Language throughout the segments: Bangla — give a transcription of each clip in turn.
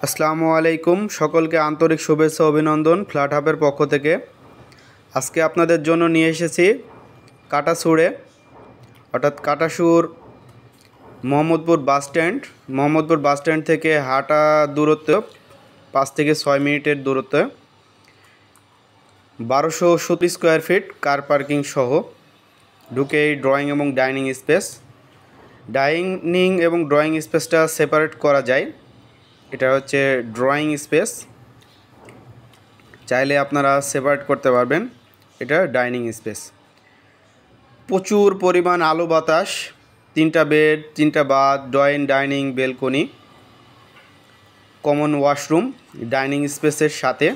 আসসালামু আলাইকুম, সকলকে আন্তরিক শুভেচ্ছা অভিনন্দন ফ্ল্যাট হাবের পক্ষ থেকে। আজকে আপনাদের জন্য নিয়ে এসেছি কাটাসুরে, অর্থাৎ কাটাসুর মোহাম্মদপুর বাস স্ট্যান্ড থেকে হাঁটা দূরত্ব 5 থেকে 6 মিনিটের দূরত্বে 1270 স্কোয়ার ফিট কার পার্কিং সহ ঢুকেই ড্রয়িং এবং ডাইনিং স্পেস। ডাইনিং এবং ড্রয়িং স্পেসটা সেপারেট করা যায়। এটা হচ্ছে ড্রয়িং স্পেস, চাইলে আপনারা সেপারেট করতে পারবেন। এটা ডাইনিং স্পেস। প্রচুর পরিমাণ আলো বাতাস, 3টা বেড, 3টা bath, dining, balcony, common washroom dining স্পেসের সাথে।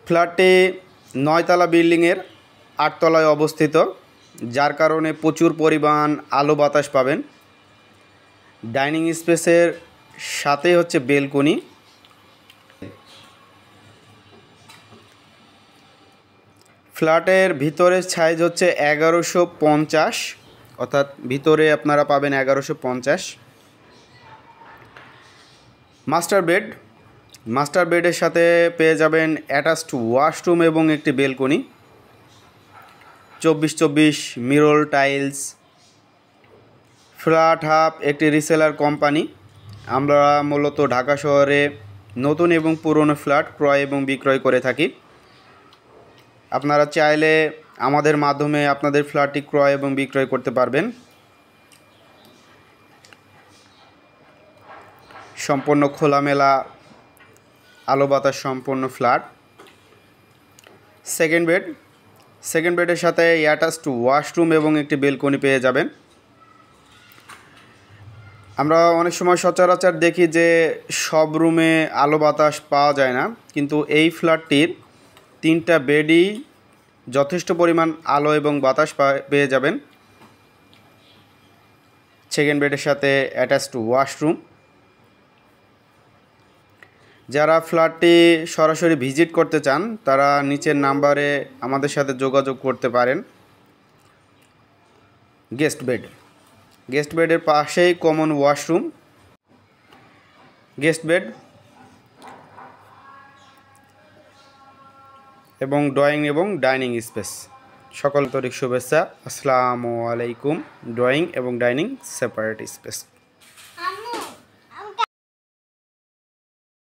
ফ্ল্যাটটি 9 তলা বিল্ডিংয়ের 8 তলায় অবস্থিত, যার কারণে প্রচুর পরিমাণ আলো বাতাস পাবেন। ডাইনিং স্পেসের সাথে হচ্ছে বেলকনি। ফ্ল্যাটের ভিতরের সাইজ হচ্ছে 1150, অর্থাৎ ভিতরে আপনারা পাবেন 1150। মাস্টার বেডের সাথে পেয়ে যাবেন অ্যাটাচড ওয়াশরুম এবং একটি balcony. 24/24 mirror tiles. Flat hub একটি রিসেলার কোম্পানি। আমরা মূলত ঢাকা শহরে নতুন এবং পুরনো ফ্ল্যাট ক্রয় এবং বিক্রয় করে থাকি। আপনারা চাইলে আমাদের মাধ্যমে আপনাদের ফ্ল্যাটটি ক্রয় এবং বিক্রয় করতে পারবেন। সম্পূর্ণ খোলামেলা আলো বাতাস সম্পন্ন ফ্ল্যাট। সেকেন্ড বেডের সাথে অ্যাটাচড ওয়াশরুম এবং একটি বেলকনি পেয়ে যাবেন। আমরা অনেক সময় সচরাচর দেখি যে সব রুমে আলো বাতাস পাওয়া যায় না, কিন্তু এই ফ্ল্যাটটির 3টা বেডই যথেষ্ট পরিমাণ আলো এবং বাতাস পেয়ে যাবেন। সেকেন্ড বেডের সাথে অ্যাটাচড ওয়াশরুম। যারা ফ্ল্যাটটি সরাসরি ভিজিট করতে চান তারা নিচের নাম্বারে আমাদের সাথে যোগাযোগ করতে পারেন। গেস্ট বেডের পাশেই কমন ওয়াশরুম, গেস্ট বেড এবং ড্রয়িং এবং ডাইনিং স্পেস। সকল আন্তরিক শুভেচ্ছা। আসসালামু আলাইকুম। ড্রয়িং এবং ডাইনিং সেপারেট স্পেস।